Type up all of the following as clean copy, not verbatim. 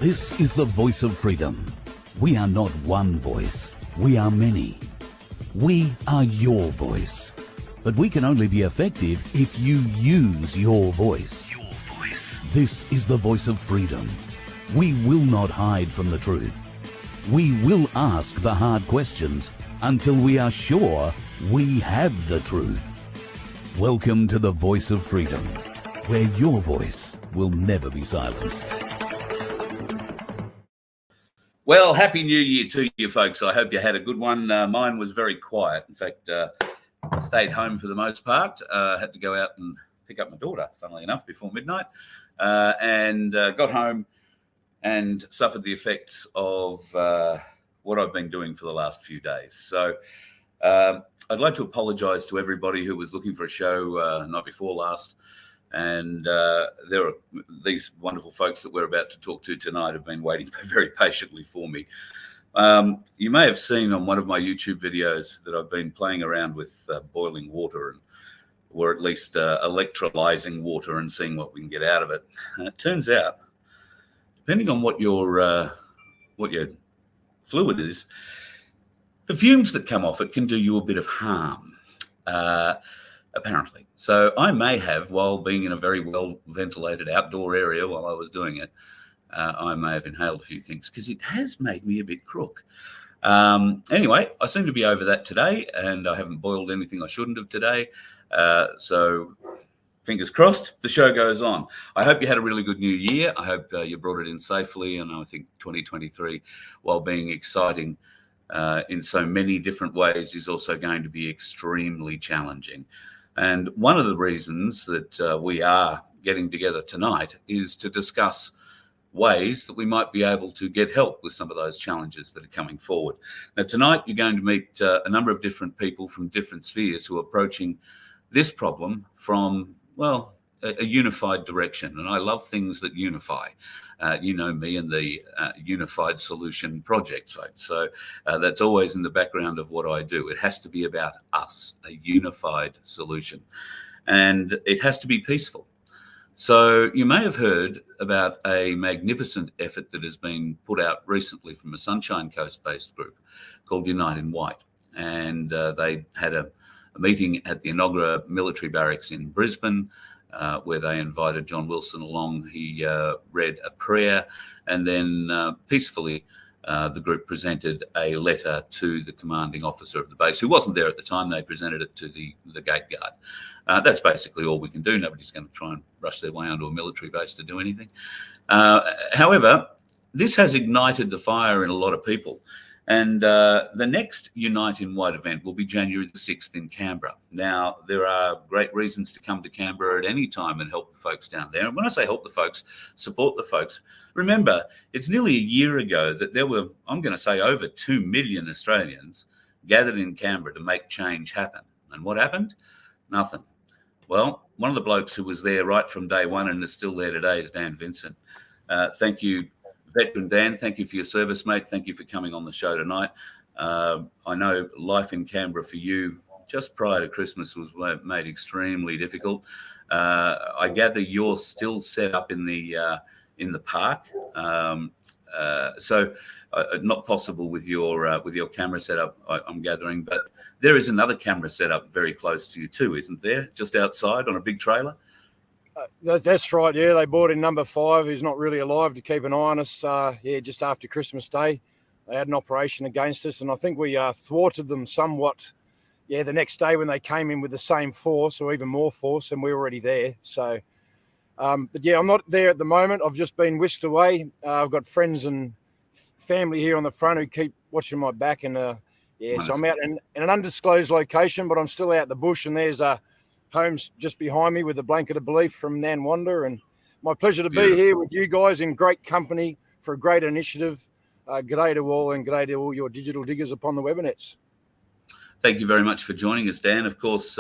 This is the voice of freedom. We are not one voice. We are many. We are your voice. But we can only be effective if you use your voice. Your voice. This is the voice of freedom. We will not hide from the truth. We will ask the hard questions until we are sure we have the truth. Welcome to the voice of freedom, where your voice will never be silenced. Well, Happy New Year to you, folks. I hope you had a good one. Mine was very quiet. In fact, I stayed home for the most part. Had to go out and pick up my daughter, funnily enough, before midnight, and got home and suffered the effects of what I've been doing for the last few days. So I'd like to apologise to everybody who was looking for a show night before last. And there are these wonderful folks that we're about to talk to tonight have been waiting very patiently for me. You may have seen on one of my YouTube videos that I've been playing around with boiling water, or at least electrolyzing water, and seeing what we can get out of it. And it turns out, depending on what your fluid is, the fumes that come off it can do you a bit of harm. Apparently. So I may have, while being in a very well-ventilated outdoor area while I was doing it, I may have inhaled a few things because it has made me a bit crook. Anyway, I seem to be over that today, and I haven't boiled anything I shouldn't have today. So fingers crossed, the show goes on. I hope you had a really good new year. I hope you brought it in safely, and I think 2023, while being exciting in so many different ways, is also going to be extremely challenging. And one of the reasons that we are getting together tonight is to discuss ways that we might be able to get help with some of those challenges that are coming forward. Now, tonight you're going to meet a number of different people from different spheres who are approaching this problem from, well, a unified direction. And I love things that unify. You know me and the Unified Solution projects, folks. So that's always in the background of what I do. It has to be about us, a unified solution. And it has to be peaceful. So you may have heard about a magnificent effort that has been put out recently from a Sunshine Coast-based group called Unite in White. And they had a meeting at the Enoggera military barracks in Brisbane, where they invited John Wilson along. He read a prayer, and then peacefully the group presented a letter to the commanding officer of the base, who wasn't there at the time. They presented it to the gate guard. That's basically all we can do. Nobody's going to try and rush their way onto a military base to do anything. However, this has ignited the fire in a lot of people. And the next Unite in White event will be January the 6th in Canberra. Now, there are great reasons to come to Canberra at any time and help the folks down there. And when I say help the folks, support the folks, remember, it's nearly a year ago that there were, I'm going to say, over 2 million Australians gathered in Canberra to make change happen. And what happened? Nothing. Well, one of the blokes who was there right from day one and is still there today is Dan Vincent. Thank you, Veteran Dan. Thank you for your service, mate. Thank you for coming on the show tonight. I know life in Canberra for you just prior to Christmas was made extremely difficult. I gather you're still set up in the park, so not possible with your camera setup, I'm gathering. But there is another camera setup very close to you too, isn't there? Just outside on a big trailer. That's right. Yeah, they brought in number 5, who's not really alive, to keep an eye on us. Just after Christmas Day, they had an operation against us, and I think we thwarted them somewhat. Yeah, the next day when they came in with the same force or even more force, and we were already there. So, but yeah, I'm not there at the moment. I've just been whisked away. I've got friends and family here on the front who keep watching my back, and so I'm out in an undisclosed location, but I'm still out the bush, and there's home's just behind me with a blanket of belief from Nan Wanda, and my pleasure to be here with you guys in great company for a great initiative. G'day to all, and g'day to all your digital diggers upon the webinets. Thank you very much for joining us, Dan. Of course,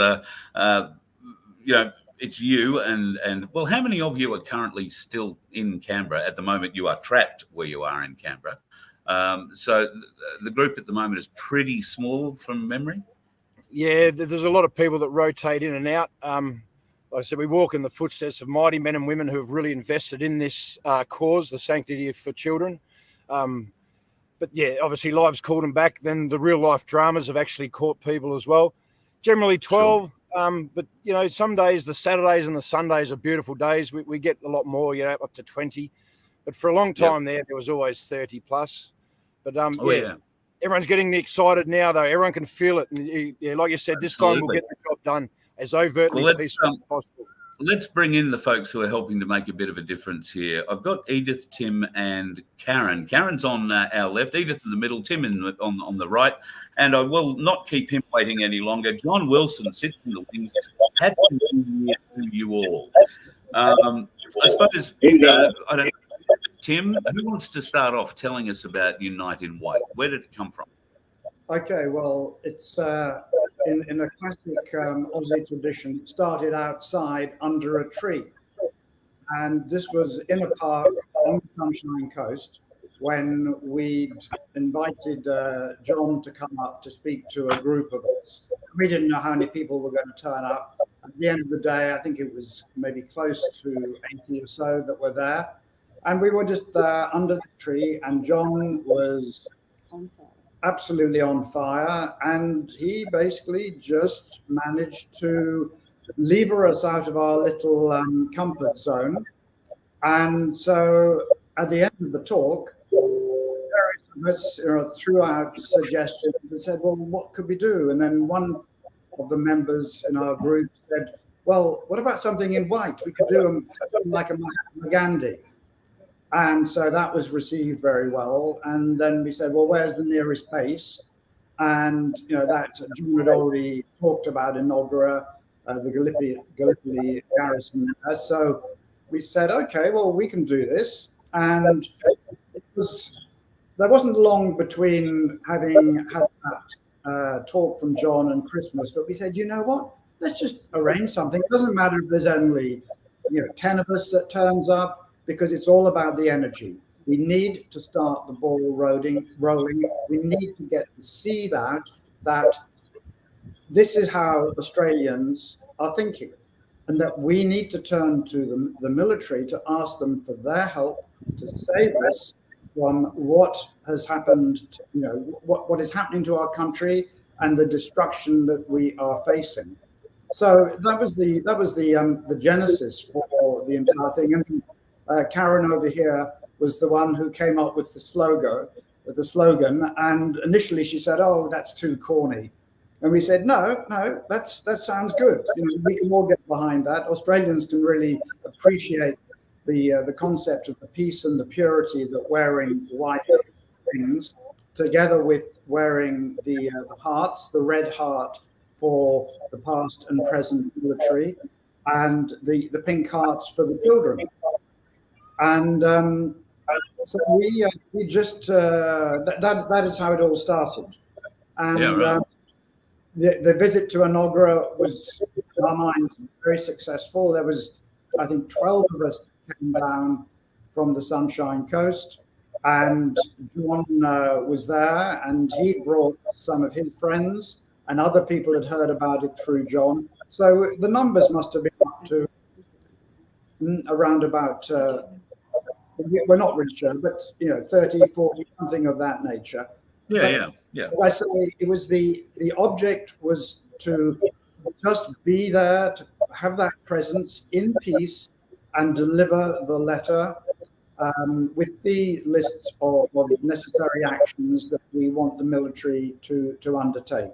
it's you and well, how many of you are currently still in Canberra? At the moment, you are trapped where you are in Canberra. So the group at the moment is pretty small from memory. Yeah, there's a lot of people that rotate in and out. like I said, we walk in the footsteps of mighty men and women who have really invested in this cause, the sanctity for children. But yeah, obviously lives called them back. Then the real life dramas have actually caught people as well. Generally 12, sure. But you know, some days the Saturdays and the Sundays are beautiful days. We get a lot more, you know, up to 20. But for a long time there was always 30 plus. But everyone's getting excited now, though. Everyone can feel it. And like you said, this time we'll get the job done as overtly peaceful as possible. Let's bring in the folks who are helping to make a bit of a difference here. I've got Edith, Tim, and Karen. Karen's on our left, Edith in the middle, Tim on the right. And I will not keep him waiting any longer. John Wilson sits in the wings. Happy New Year to you all. I suppose, I don't know, Tim, who wants to start off telling us about Unite in White? Where did it come from? Okay, well, it's in a classic Aussie tradition. It started outside under a tree. And this was in a park on the Sunshine Coast when we'd invited John to come up to speak to a group of us. We didn't know how many people were going to turn up. At the end of the day, I think it was maybe close to 80 or so that were there. And we were just under the tree, and John was absolutely on fire, and he basically just managed to lever us out of our little comfort zone. And so at the end of the talk, various of us threw out suggestions and said, well, what could we do? And then one of the members in our group said, well, what about something in white? We could do something like a Mahatma Gandhi. And so that was received very well. And then we said, well, where's the nearest base? And, you know, that John had already talked about in Noggera, the Gallipoli garrison. So we said, okay, well, we can do this. And there wasn't long between having had that talk from John and Christmas, but we said, you know what? Let's just arrange something. It doesn't matter if there's only, 10 of us that turns up, because it's all about the energy. We need to start the ball rolling. We need to get the seed out that this is how Australians are thinking, and that we need to turn to the military to ask them for their help to save us from what has happened, what is happening to our country and the destruction that we are facing. So that was the genesis for the entire thing. And Karen over here was the one who came up with the slogan. And initially she said, "Oh, that's too corny." And we said, "No, that sounds good. We can all get behind that. Australians can really appreciate the concept of the peace and the purity that wearing white brings, together with wearing the hearts, the red heart for the past and present military, and the pink hearts for the children." And so we just that is how it all started. And the visit to Noggera was, in our mind, very successful. There was, I think, 12 of us that came down from the Sunshine Coast, and John was there, and he brought some of his friends, and other people had heard about it through John. So the numbers must have been up to around about. We're not really sure, but 30, 40, something of that nature. Yeah. As I say, it was the object was to just be there, to have that presence in peace, and deliver the letter with the lists of necessary actions that we want the military to undertake.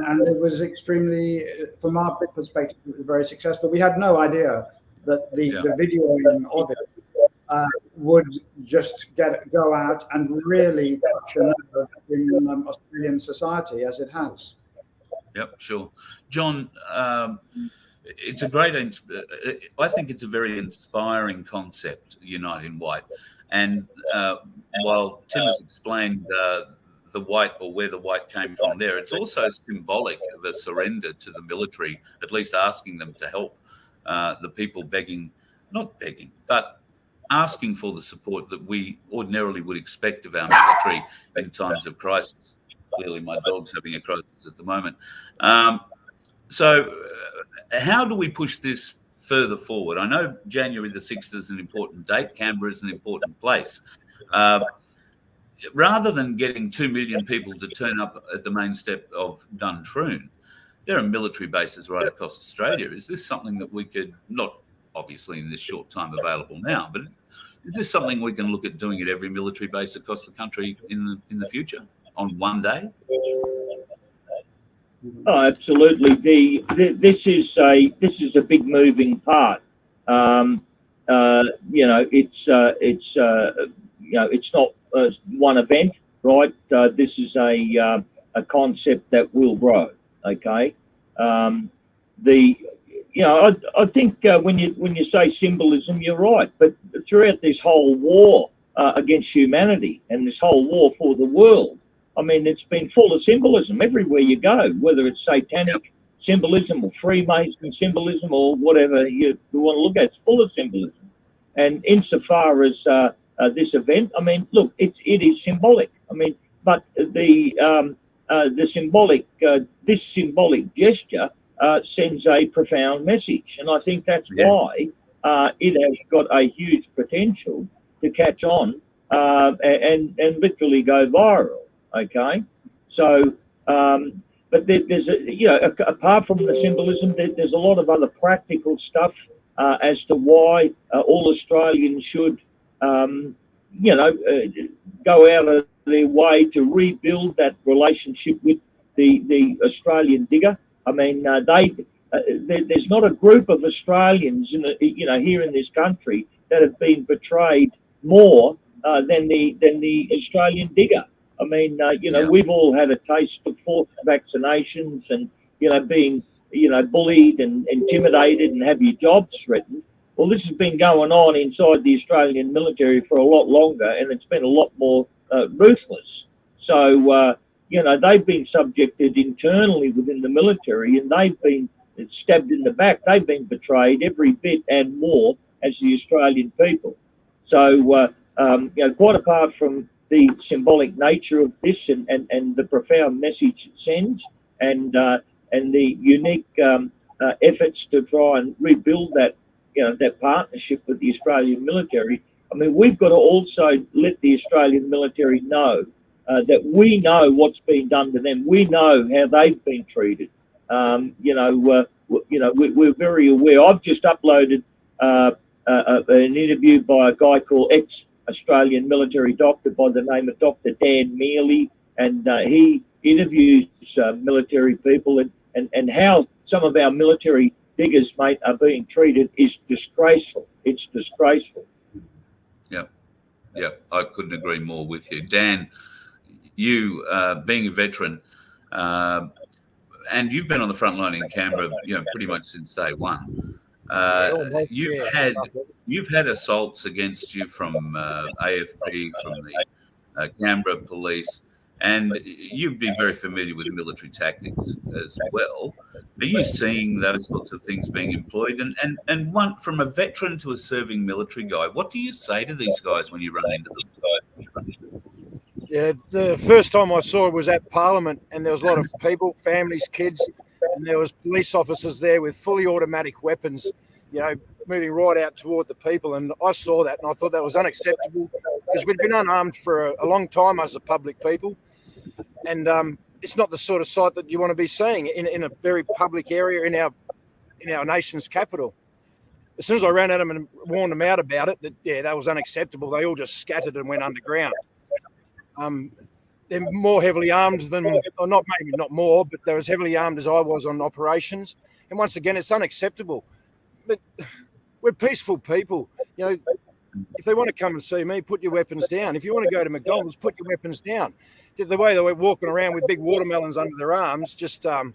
And it was extremely, from our perspective, it was very successful. We had no idea that the videoing of it would just go out and really touch a nerve in Australian society as it has. Yep, sure. John, it's a great, I think it's a very inspiring concept, Unite in White. And while Tim has explained the white, or where the white came from there, it's also symbolic of a surrender to the military, at least asking them to help the people not begging, but asking for the support that we ordinarily would expect of our military in times of crisis. Clearly, my dog's having a crisis at the moment. So how do we push this further forward? I know January the 6th is an important date. Canberra is an important place. Rather than getting 2 million people to turn up at the main step of Duntroon, there are military bases right across Australia. Is this something that we could, not obviously in this short time available now, but is this something we can look at doing at every military base across the country in the future on one day? Oh, absolutely. This is a big moving part. It's not one event, right? This is a concept that will grow. Okay. I think when you say symbolism, you're right. But throughout this whole war against humanity and this whole war for the world, I mean, it's been full of symbolism everywhere you go, whether it's satanic symbolism or Freemason symbolism or whatever you want to look at. It's full of symbolism. And insofar as this event, I mean, look, it is symbolic. I mean, but the symbolic, this symbolic gesture sends a profound message, and I think that's why it has got a huge potential to catch on and literally go viral. Okay, so but there's apart from the symbolism, there's a lot of other practical stuff as to why all Australians should go out of their way to rebuild that relationship with the Australian digger. I mean, there's not a group of Australians here in this country that have been betrayed more than the Australian digger. I mean, we've all had a taste of forced vaccinations and being bullied and intimidated and have your jobs threatened. Well, this has been going on inside the Australian military for a lot longer, and it's been a lot more ruthless. So, they've been subjected internally within the military, and they've been stabbed in the back. They've been betrayed every bit and more as the Australian people. So, quite apart from the symbolic nature of this and the profound message it sends, and the unique efforts to try and rebuild that that partnership with the Australian military. I mean, we've got to also let the Australian military know that we know what's been done to them. We know how they've been treated. We're very aware. I've just uploaded an interview by a guy called ex-Australian military doctor by the name of Dr. Dan Mealy, and he interviews military people and how some of our military diggers, mate, are being treated is disgraceful. It's disgraceful. Yeah, I couldn't agree more with you. Dan, you being a veteran, and you've been on the front line in Canberra, pretty much since day one. You've had assaults against you from AFP, from the Canberra police, and you'd be very familiar with military tactics as well. Are you seeing those sorts of things being employed? And one, from a veteran to a serving military guy, what do you say to these guys when you run into them? Yeah, the first time I saw it was at Parliament, and there was a lot of people, families, kids, and there was police officers there with fully automatic weapons, moving right out toward the people. And I saw that, and I thought that was unacceptable because we'd been unarmed for a long time as the public people. And it's not the sort of sight that you want to be seeing in a very public area in our nation's capital. As soon as I ran at them and warned them out about it, that was unacceptable. They all just scattered and went underground. They're more heavily armed than, or not, maybe not more, but they're as heavily armed as I was on operations. And once again, it's unacceptable. But we're peaceful people. If they want to come and see me, put your weapons down. If you want to go to McDonald's, put your weapons down. The way they were walking around with big watermelons under their arms, just, mate,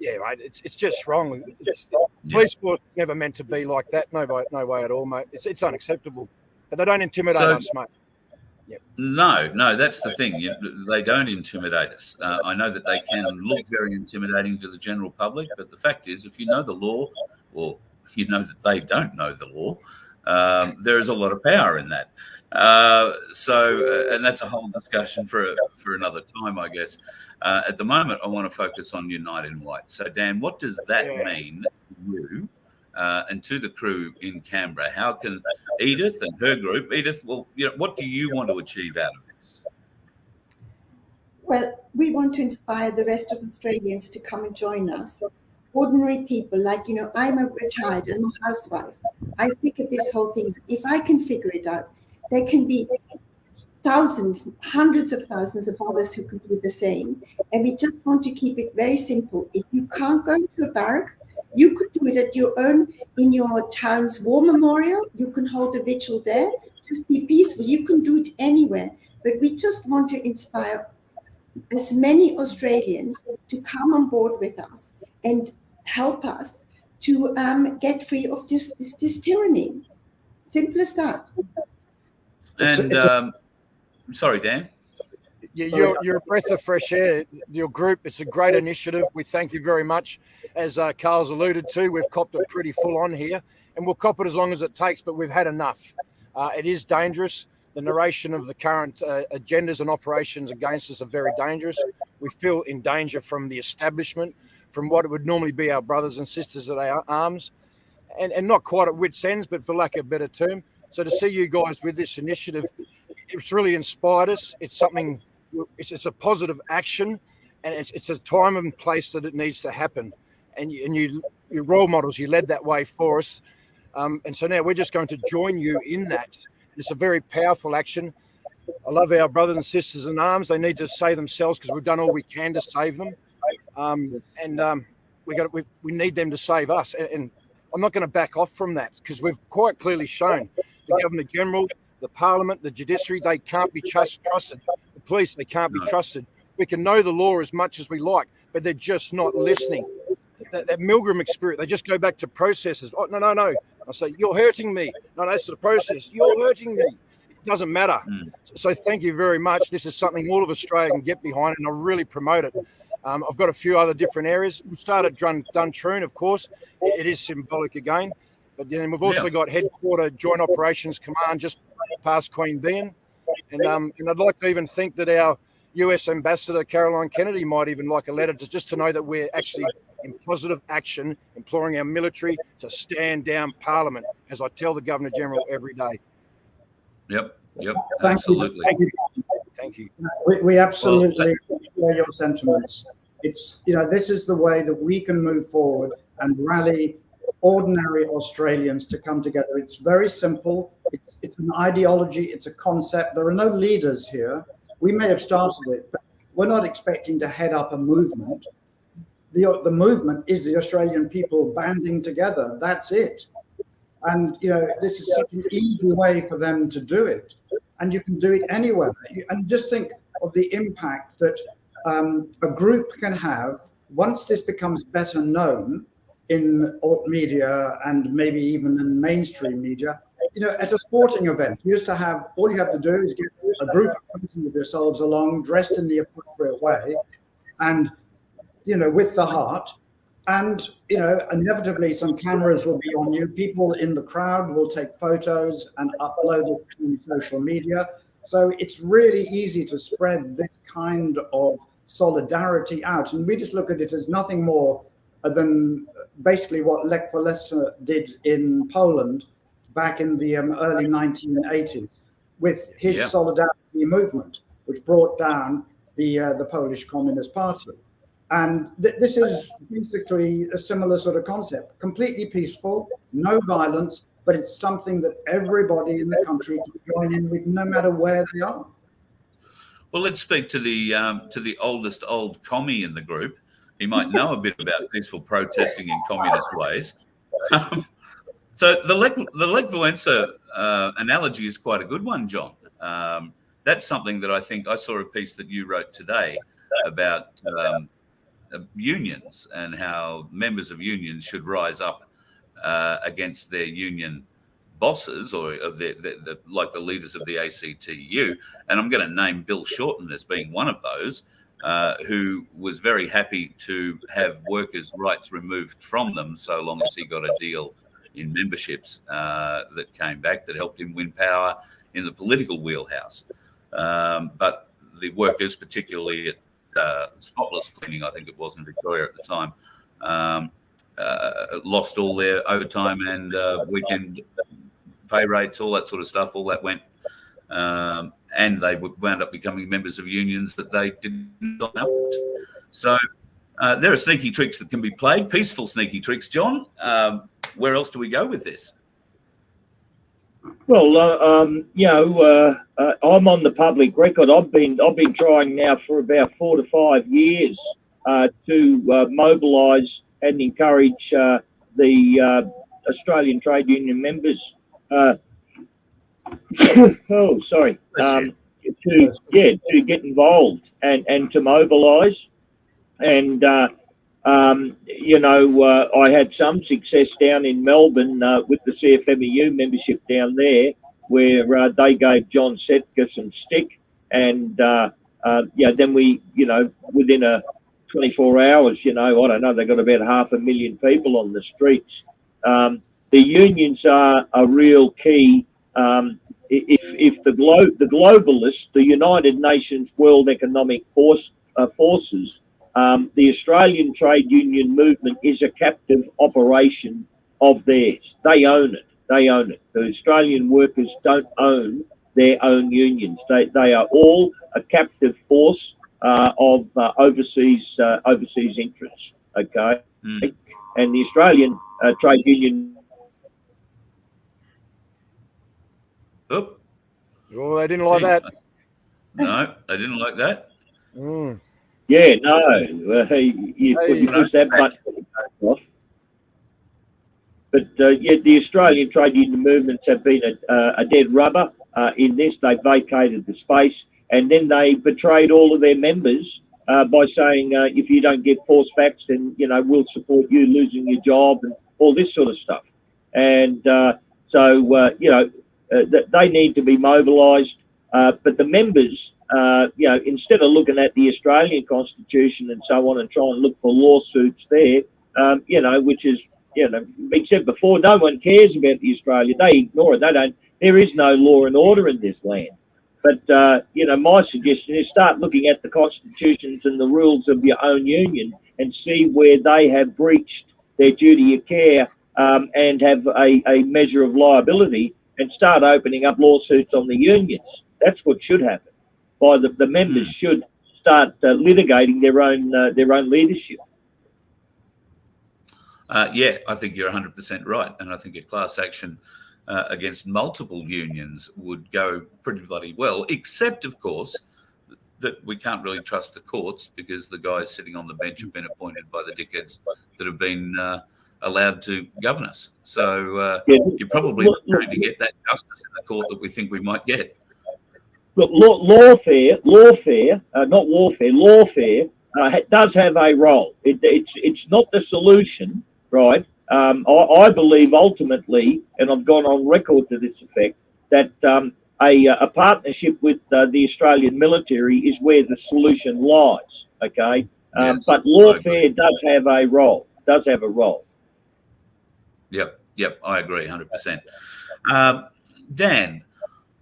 it's just wrong. Police force is never meant to be like that. No way at all, mate. It's unacceptable. But they don't intimidate us, mate. Yep. No, that's the thing. They don't intimidate us. I know that they can look very intimidating to the general public, but the fact is, if you know the law, or you know that they don't know the law, there is a lot of power in that. And that's a whole discussion for another time, I guess. At the moment, I want to focus on Unite in White. So, Dan, what does that mean to you and to the crew in Canberra? How can Edith and her group, well, what do you want to achieve out of this? Well, we want to inspire the rest of Australians to come and join us. Ordinary people, like, I'm a retired and I'm a housewife. I figured this whole thing, if I can figure it out, there can be thousands, hundreds of thousands of others who can do the same. And we just want to keep it very simple. If you can't go to a barracks, you could do it at your own, in your town's war memorial. You can hold a vigil there. Just be peaceful. You can do it anywhere. But we just want to inspire as many Australians to come on board with us and help us to get free of this tyranny. Simple as that. And sorry, Dan. Yeah, you're a breath of fresh air. Your group, it's a great initiative. We thank you very much. As Carl's alluded to, we've copped it pretty full on here, and we'll cop it as long as it takes, but we've had enough. It is dangerous. The narration of the current agendas and operations against us are very dangerous. We feel in danger from the establishment, from what would normally be our brothers and sisters at our arms, and not quite at wit's ends, but for lack of a better term. So to see you guys with this initiative, it's really inspired us. It's something, it's a positive action, and it's a time and place that it needs to happen. And your role models, you led that way for us. And so now we're just going to join you in that. It's a very powerful action. I love our brothers and sisters in arms. They need to save themselves because we've done all we can to save them. We need them to save us. And I'm not going to back off from that because we've quite clearly shown the Governor-General, the Parliament, the Judiciary, they can't be trusted. The police, they can't be trusted. We can know the law as much as we like, but they're just not listening. That Milgram experience, they just go back to processes. Oh, no. I say, you're hurting me. No, that's the process. You're hurting me. It doesn't matter. So thank you very much. This is something all of Australia can get behind, and I really promote it. I've got a few other different areas. We started Duntroon, of course. It is symbolic again. But then we've also got Headquarter Joint Operations Command just past Queen Bean. And I'd like to even think that our US Ambassador, Caroline Kennedy, might even like a letter to know that we're actually in positive action, imploring our military to stand down Parliament, as I tell the Governor-General every day. Yep, Thank absolutely. You. Thank you. We absolutely share your sentiments. It's, this is the way that we can move forward and rally ordinary Australians to come together. It's very simple. It's an ideology. It's a concept. There are no leaders here. We may have started it, but we're not expecting to head up a movement. The movement is the Australian people banding together. That's it. And, this is such an easy way for them to do it. And you can do it anywhere. And just think of the impact that a group can have once this becomes better known in alt media and maybe even in mainstream media. At a sporting event, all you have to do is get a group of people with yourselves along, dressed in the appropriate way, and with the heart. And inevitably some cameras will be on you. People in the crowd will take photos and upload it to social media. So it's really easy to spread this kind of solidarity out. And we just look at it as nothing more than basically what Lech Walesa did in Poland back in the early 1980s with his solidarity movement, which brought down the Polish Communist Party. And this is basically a similar sort of concept, completely peaceful, no violence, but it's something that everybody in the country can join in with no matter where they are. Well, let's speak to the oldest old commie in the group. He might know a bit about peaceful protesting in communist ways. So the Lech Walesa analogy is quite a good one, John. That's something that I think I saw a piece that you wrote today about unions and how members of unions should rise up against their union bosses or of like the leaders of the ACTU. And I'm going to name Bill Shorten as being one of those, who was very happy to have workers' rights removed from them so long as he got a deal in memberships that came back that helped him win power in the political wheelhouse. But the workers, particularly at Spotless Cleaning, I think it was in Victoria at the time, lost all their overtime and weekend pay rates, all that sort of stuff. All that went, and they wound up becoming members of unions that they didn't sign up to. So there are sneaky tricks that can be played, peaceful sneaky tricks. John, where else do we go with this? Well, I'm on the public record. I've been trying now for about 4 to 5 years to mobilise and encourage the Australian trade union members. To get involved and to mobilise. And I had some success down in Melbourne with the CFMEU membership down there, where they gave John Setka some stick, and then we, within 24 hours, I don't know, they got about 500,000 people on the streets. The unions are a real key. If the globalists, the United Nations World Economic Forces, the Australian trade union movement is a captive operation of theirs. They own it. The Australian workers don't own their own unions. They are all a captive force of overseas interests. Okay, and the Australian trade union. Oh, they didn't like that. No, they didn't like that. Yeah, no, you push that button off. But the Australian trade union movements have been a dead rubber in this. They vacated the space, and then they betrayed all of their members by saying, if you don't get force facts, then we'll support you losing your job and all this sort of stuff. And they need to be mobilised. But the members, instead of looking at the Australian Constitution and so on and try and look for lawsuits there, which is, been said before, no one cares about the Australia. They ignore it. There is no law and order in this land. But, my suggestion is start looking at the constitutions and the rules of your own union and see where they have breached their duty of care and have a measure of liability, and start opening up lawsuits on the unions. That's what should happen. The members should start litigating their own leadership. I think you're 100% right, and I think a class action against multiple unions would go pretty bloody well, except, of course, that we can't really trust the courts because the guys sitting on the bench have been appointed by the dickheads that have been allowed to govern us. So you're probably not going to get that justice in the court that we think we might get. Look, lawfare, not warfare, lawfare does have a role. It's not the solution, right? I believe ultimately, and I've gone on record to this effect, that a partnership with the Australian military is where the solution lies. Okay, Yes, but lawfare does have a role. Yep, I agree 100%. Dan,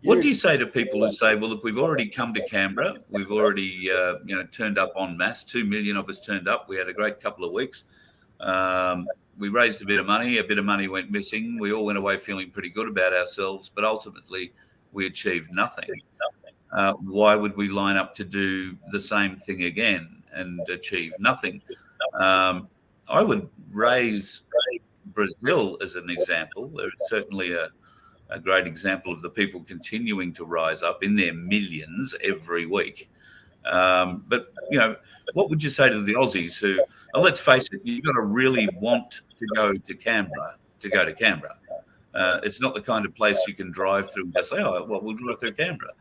what do you say to people who say, well, look, we've already come to Canberra. We've already, turned up en masse. 2 million of us turned up. We had a great couple of weeks. We raised a bit of money. A bit of money went missing. We all went away feeling pretty good about ourselves, but ultimately we achieved nothing. Why would we line up to do the same thing again and achieve nothing? I would raise Brazil as an example. There's certainly a great example of the people continuing to rise up in their millions every week. But, what would you say to the Aussies who, let's face it, you've got to really want to go to Canberra. It's not the kind of place you can drive through and just say, we'll drive through Canberra.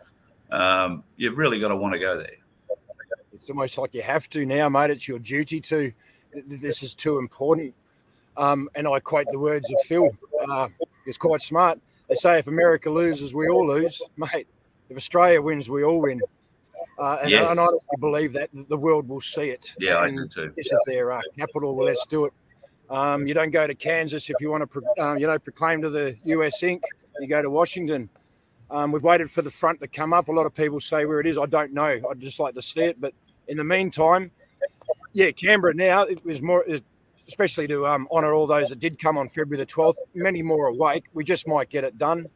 You've really got to want to go there. It's almost like you have to now, mate. It's your duty to. This is too important. And I quote the words of Phil. He's quite smart. They say if America loses, we all lose, mate. If Australia wins, we all win. And I honestly believe that the world will see it. Yeah, and I do too. This is their capital. Well, let's do it. You don't go to Kansas if you want to, proclaim to the US Inc. You go to Washington. We've waited for the front to come up. A lot of people say where it is. I don't know. I'd just like to see it. But in the meantime, yeah, Canberra now, it was more, especially to honour all those that did come on February the 12th, many more awake. We just might get it done.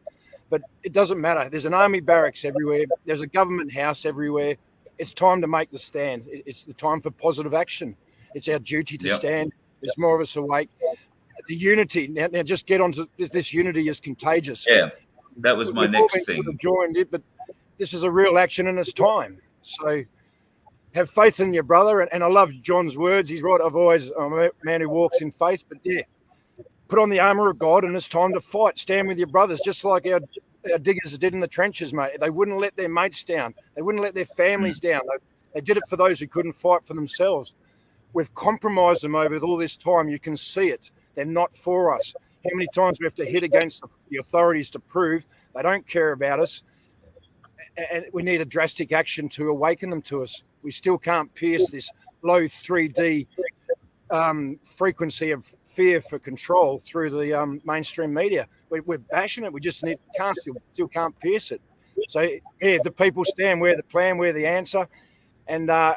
But it doesn't matter. There's an army barracks everywhere. There's a government house everywhere. It's time to make the stand. It's the time for positive action. It's our duty to stand. There's more of us awake. The unity. Now just get on to this unity is contagious. Yeah, that was my next thing. Joined it, but this is a real action and it's time. So have faith in your brother. And I love John's words. He's right. I'm a man who walks in faith. But yeah, put on the armour of God and it's time to fight. Stand with your brothers, just like our diggers did in the trenches, mate. They wouldn't let their mates down. They wouldn't let their families down. They did it for those who couldn't fight for themselves. We've compromised them over all this time. You can see it. They're not for us. How many times we have to hit against the authorities to prove they don't care about us? And we need a drastic action to awaken them to us. We still can't pierce this low 3D frequency of fear for control through the mainstream media. We're bashing it. We just still can't pierce it. So yeah, the people stand. We're the plan. We're the answer. And I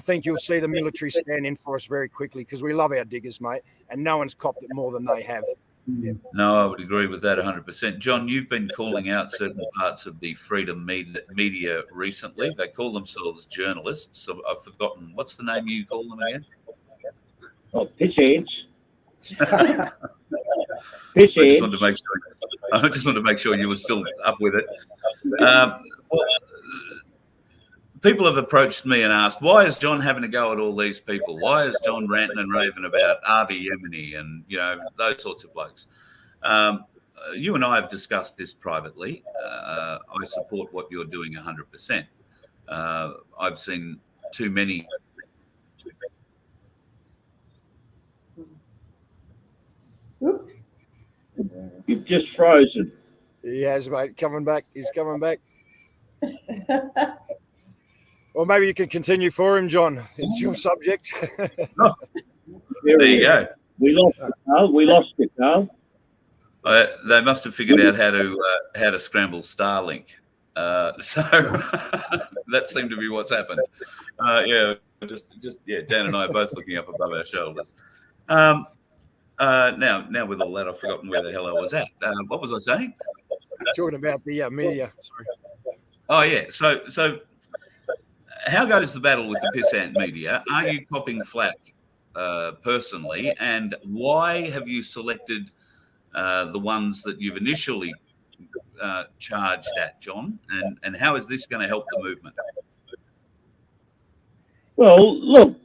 think you'll see the military stand in for us very quickly because we love our diggers, mate, and no one's copped it more than they have. Yeah. No, I would agree with that 100%. John, you've been calling out certain parts of the freedom media recently. They call themselves journalists. So I've forgotten. What's the name you call them again? Oh, pitch heads. Pitch heads. I just wanted to make sure you were still up with it. People have approached me and asked, why is John having a go at all these people? Why is John ranting and raving about Avi Yemeni and, those sorts of blokes? You and I have discussed this privately. I support what you're doing 100%. I've seen too many. Oops. You've just frozen. He has, mate. Coming back. He's coming back. Or maybe you can continue for him, John. It's your subject. Oh, there you go. We lost it, Carl. We lost it, Carl. They must have figured out how to scramble Starlink. So that seemed to be what's happened. Dan and I are both looking up above our shoulders. Now with all that, I've forgotten where the hell I was at. What was I saying? Talking about the media. Sorry. Oh yeah. So how goes the battle with the pissant media? Are you copping flack personally, and why have you selected the ones that you've initially charged at, John? And how is this going to help the movement? Well, look,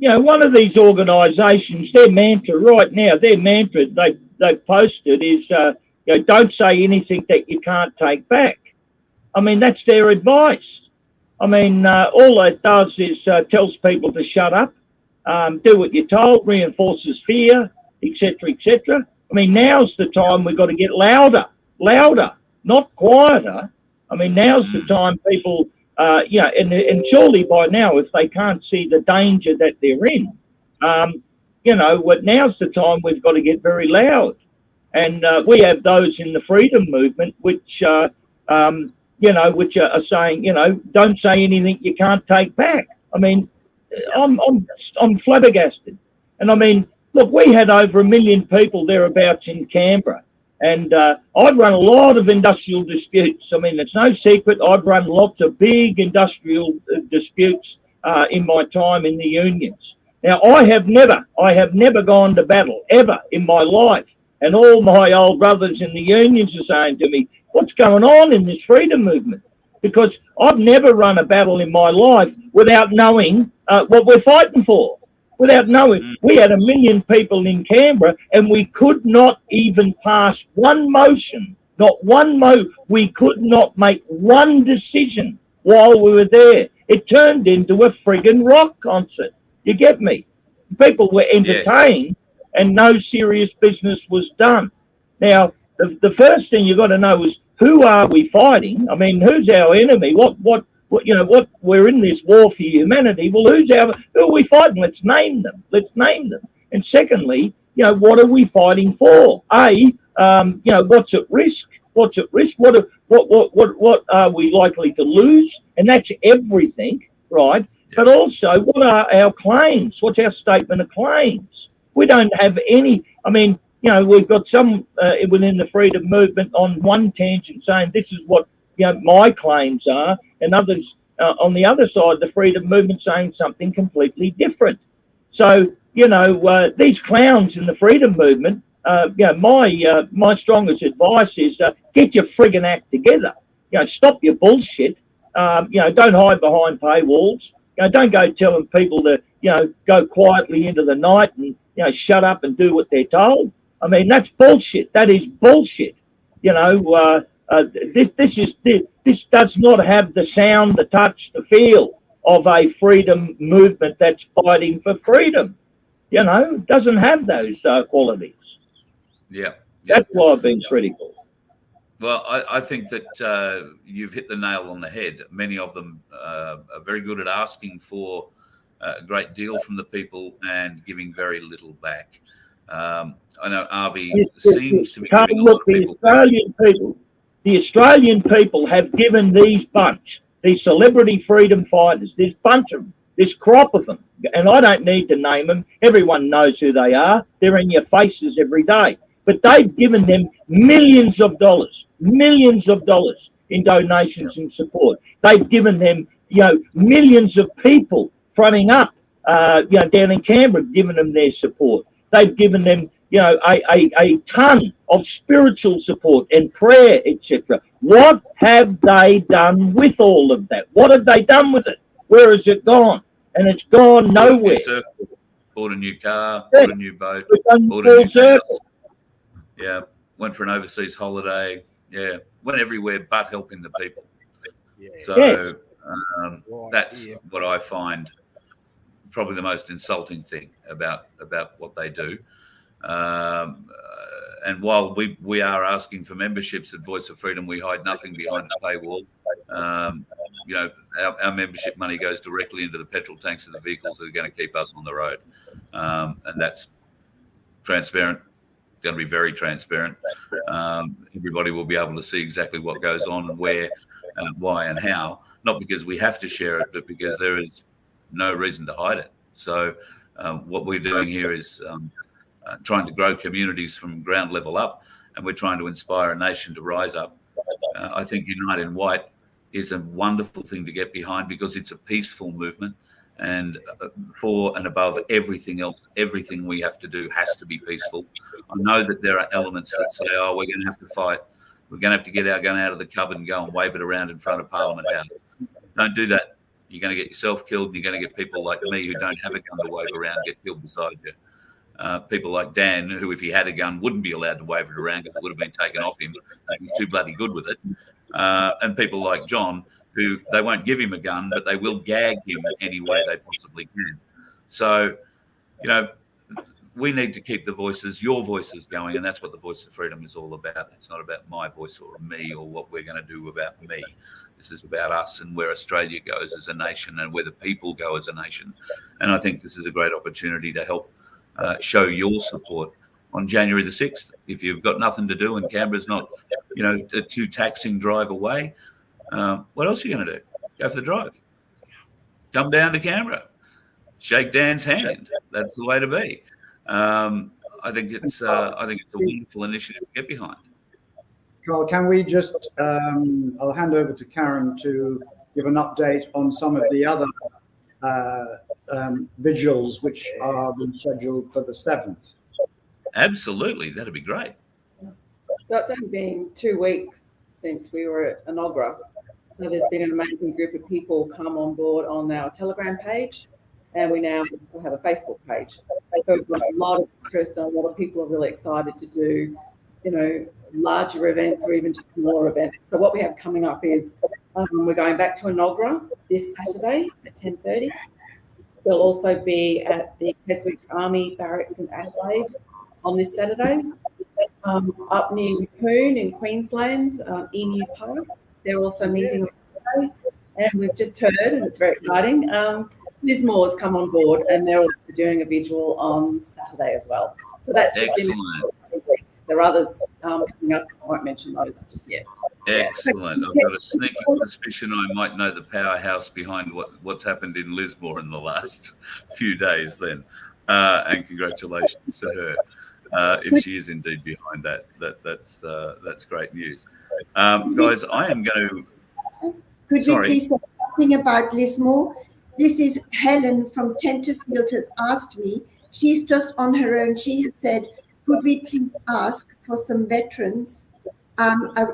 one of these organisations, their mantra right now, they've posted is, don't say anything that you can't take back. I mean, that's their advice. I mean, all it does is tells people to shut up, do what you're told, reinforces fear, etc., etc. I mean, now's the time we've got to get louder, not quieter. I mean, now's the time people, and surely by now, if they can't see the danger that they're in, now's the time we've got to get very loud. And we have those in the freedom movement, which are saying, don't say anything you can't take back. I mean, I'm flabbergasted. And I mean, look, we had over 1 million people thereabouts in Canberra, and I'd run a lot of industrial disputes. I mean, it's no secret I'd run lots of big industrial disputes in my time in the unions. Now, I have never gone to battle ever in my life. And all my old brothers in the unions are saying to me, what's going on in this freedom movement? Because I've never run a battle in my life without knowing what we're fighting for. Without knowing, we had 1 million people in Canberra and we could not even pass one motion, we could not make one decision while we were there. It turned into a friggin' rock concert. You get me? People were entertained. Yes. And no serious business was done. Now, the first thing you've got to know is, who are we fighting? I mean, who's our enemy? What we're in this war for humanity. Well, who are we fighting? Let's name them. And secondly, what are we fighting for? What's at risk? What's at risk? What are we likely to lose? And that's everything, right? Yeah. But also, what are our claims? What's our statement of claims? We don't have any. I mean, we've got some within the freedom movement on one tangent saying this is what my claims are, and others on the other side, the freedom movement saying something completely different. So these clowns in the freedom movement. My strongest advice is get your friggin' act together. Stop your bullshit. Don't hide behind paywalls. Don't go telling people to go quietly into the night and shut up and do what they're told. I mean, that's bullshit. That is bullshit. This does not have the sound, the touch, the feel of a freedom movement that's fighting for freedom. It doesn't have those qualities. Yeah. That's why I've been critical. Well, I think that you've hit the nail on the head. Many of them are very good at asking for a great deal from the people and giving very little back. I know Avi seems to be giving a lot of people. The Australian people have given these celebrity freedom fighters, this bunch of them, this crop of them, and I don't need to name them. Everyone knows who they are. They're in your faces every day. But they've given them millions of dollars in donations and support. They've given them, millions of people fronting up, down in Canberra, giving them their support. They've given them, a ton of spiritual support and prayer, etc. What have they done with all of that? What have they done with it? Where has it gone? And it's gone nowhere. Bought a new car, bought a new boat, bought a new house. Yeah, went for an overseas holiday. Yeah, went everywhere but helping the people. Yeah. So that's what I find probably the most insulting thing about what they do. And while we are asking for memberships at Voice of Freedom, we hide nothing behind a paywall. Our membership money goes directly into the petrol tanks of the vehicles that are going to keep us on the road. And that's transparent. It's going to be very transparent. Everybody will be able to see exactly what goes on and where, why and how, not because we have to share it, but because there is no reason to hide it. So what we're doing here is trying to grow communities from ground level up, and we're trying to inspire a nation to rise up. I think Unite in White is a wonderful thing to get behind because it's a peaceful movement, and for and above everything else, everything we have to do has to be peaceful. I know that there are elements that say, oh, we're going to have to fight. We're going to have to get our gun out of the cupboard and go and wave it around in front of Parliament House. Don't do that. You're going to get yourself killed, and you're going to get people like me who don't have a gun to wave around get killed beside you. People like Dan, who if he had a gun wouldn't be allowed to wave it around because it would have been taken off him. He's too bloody good with it. And people like John, who they won't give him a gun, but they will gag him any way they possibly can. So, we need to keep the voices, your voices going, and that's what the Voice of Freedom is all about. It's not about my voice or me or what we're going to do about me. This is about us and where Australia goes as a nation and where the people go as a nation. And I think this is a great opportunity to help show your support on January the 6th. If you've got nothing to do and Canberra's not, a too taxing drive away, what else are you going to do? Go for the drive. Come down to Canberra. Shake Dan's hand. That's the way to be. I think it's a wonderful initiative to get behind. Carl, can we just, I'll hand over to Karen to give an update on some of the other vigils which are being scheduled for the 7th. Absolutely, that'd be great. So it's only been 2 weeks since we were at Inogra. So there's been an amazing group of people come on board on our Telegram page, and we now have a Facebook page. So we've got a lot of interest, and a lot of people are really excited to do, larger events or even just smaller events. So what we have coming up is we're going back to Inogra this Saturday at 10:30. There'll also be at the Keswick Army Barracks in Adelaide on this Saturday. Up near Yeppoon in Queensland, Emu Park, they're also meeting on Saturday. And we've just heard, and it's very exciting, Lismore's come on board, and they're all doing a vigil on Saturday as well. So that's just excellent. There are others coming up. I won't mention those just yet. Excellent. I've got a sneaky suspicion I might know the powerhouse behind what's happened in Lismore in the last few days then. And congratulations to her. If she is indeed behind that's great news. Guys, I am going to... Could we please say something about Lismore? This is Helen from Tenterfield has asked me. She's just on her own. She has said, could we please ask for some veterans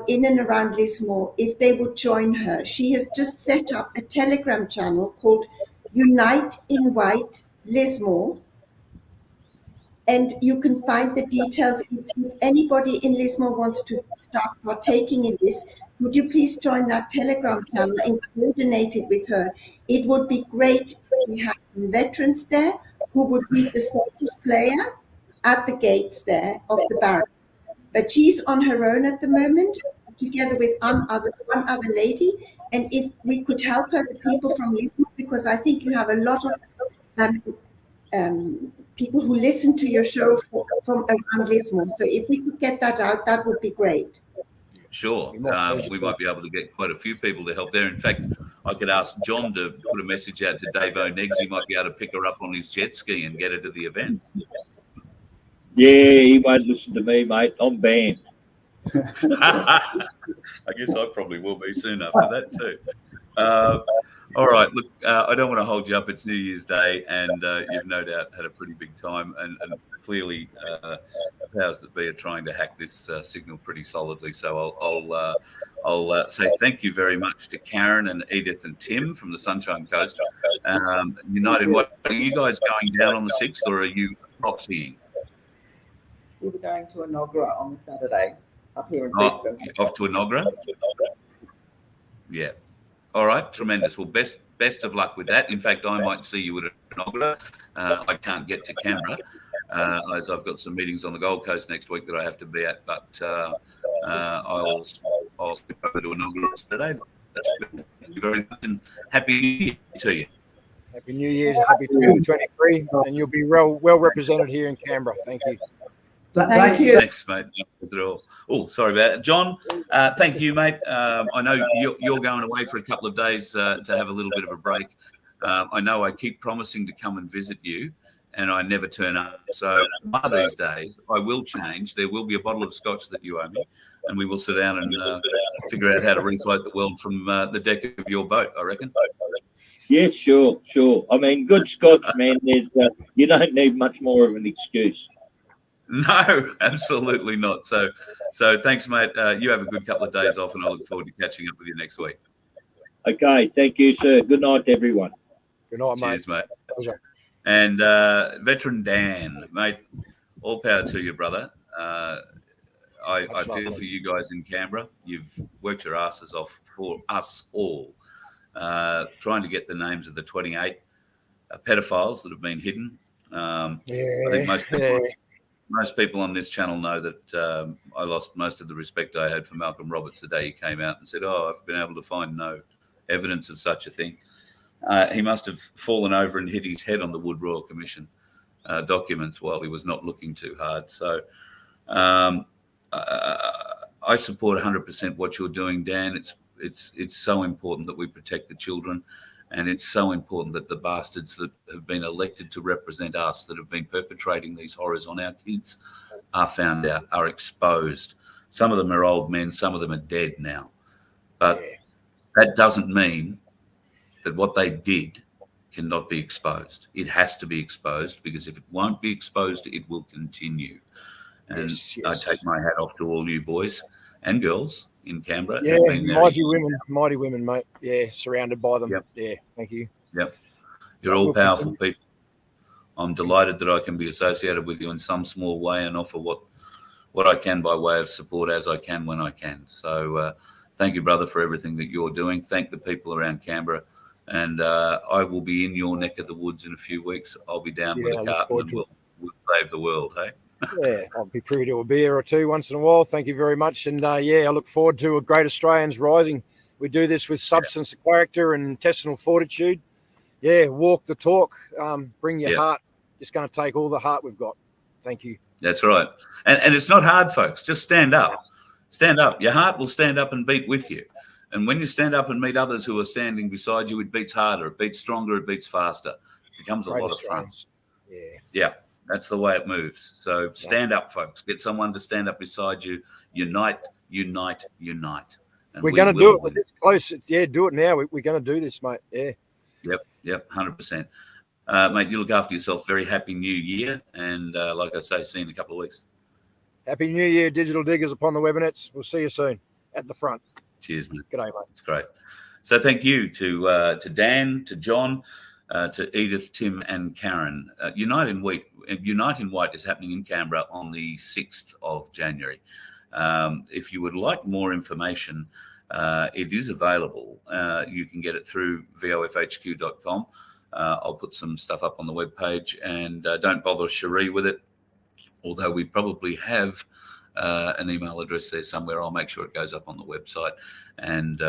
in and around Lismore if they would join her? She has just set up a Telegram channel called Unite in White Lismore. And you can find the details. If anybody in Lismore wants to start partaking in this, would you please join that Telegram channel and coordinate it with her? It would be great if we had some veterans there who would greet the soldiers player at the gates there of the barracks. But she's on her own at the moment, together with one other lady. And if we could help her, the people from Lismore, because I think you have a lot of people who listen to your show from around Lismore. So if we could get that out, that would be great. Sure. We might be able to get quite a few people to help there. In fact, I could ask John to put a message out to Dave O'Neggs. He might be able to pick her up on his jet ski and get her to the event. Yeah, he won't listen to me, mate. I'm banned. I guess I probably will be soon after that too. All right, look, I don't want to hold you up. It's New Year's Day, and you've no doubt had a pretty big time, and clearly the powers that be are trying to hack this signal pretty solidly. So I'll say thank you very much to Karen and Edith and Tim from the Sunshine Coast. United, are you guys going down on the 6th, or are you proxying? We'll be going to Enoggera on Saturday up here in Brisbane. Off to Enoggera? Yeah. All right, tremendous. Well, best of luck with that. In fact, I might see you at Enoggera. I can't get to Canberra as I've got some meetings on the Gold Coast next week that I have to be at. But I'll speak over to Enoggera today. Thank you very much, and Happy New Year to you. Happy New Year, happy 2023, and you'll be well represented here in Canberra. Thank you. Thank you. Thanks, mate. Oh, sorry about it. John, thank you, mate. I know you're going away for a couple of days to have a little bit of a break. I know I keep promising to come and visit you, and I never turn up. So one of these days, I will change. There will be a bottle of scotch that you owe me, and we will sit down and figure out how to refloat the world from the deck of your boat, I reckon. Yeah, sure. I mean, good scotch, man. There's you don't need much more of an excuse. No, absolutely not. So thanks, mate. You have a good couple of days off, and I look forward to catching up with you next week. Okay, thank you, sir. Good night, everyone. Good night, mate. Cheers, mate. Pleasure. And veteran Dan, mate, all power to you, brother. I feel for you guys in Canberra. You've worked your asses off for us all, trying to get the names of the 28 pedophiles that have been hidden. I think most people on this channel know that I lost most of the respect I had for Malcolm Roberts the day he came out and said, I've been able to find no evidence of such a thing. He must have fallen over and hit his head on the Wood Royal Commission documents while he was not looking too hard. So I support 100% what you're doing, Dan. It's so important that we protect the children. And it's so important that the bastards that have been elected to represent us, that have been perpetrating these horrors on our kids, are found out, are exposed. Some of them are old men, some of them are dead now. But that doesn't mean that what they did cannot be exposed. It has to be exposed, because if it won't be exposed, it will continue. And I take my hat off to all you boys and girls in Canberra. Yeah, mighty women, mate. Yeah, surrounded by them. Yep. Yeah, thank you. Yep. You're all powerful people. I'm delighted that I can be associated with you in some small way and offer what I can by way of support as I can when I can. So thank you, brother, for everything that you're doing. Thank the people around Canberra. And I will be in your neck of the woods in a few weeks. I'll be down with a carton and we'll save the world, hey? Yeah, I'll be privy to a beer or two once in a while. Thank you very much. And I look forward to a Great Australians Rising. We do this with substance of character and intestinal fortitude. Yeah, walk the talk. Bring your heart, It's going to take all the heart we've got. Thank you. That's right. And it's not hard, folks. Just stand up. Stand up. Your heart will stand up and beat with you. And when you stand up and meet others who are standing beside you, it beats harder, it beats stronger, it beats faster. It becomes a lot of fun. Yeah, that's the way it moves. So stand up, folks. Get someone to stand up beside you. Unite, unite, unite. And we're going to do it with this close. Yeah, do it now. We're going to do this, mate. Yeah. Yep, 100%. Mate, you look after yourself. Very happy New Year. And like I say, see you in a couple of weeks. Happy New Year, digital diggers upon the webinets. We'll see you soon at the front. Cheers, mate. Good day, mate. It's great. So thank you to Dan, to John, to Edith, Tim, and Karen. Unite in White is happening in Canberra on the 6th of January. If you would like more information, it is available. You can get it through vofhq.com. I'll put some stuff up on the webpage, and don't bother Cherie with it, although we probably have an email address there somewhere. I'll make sure it goes up on the website, and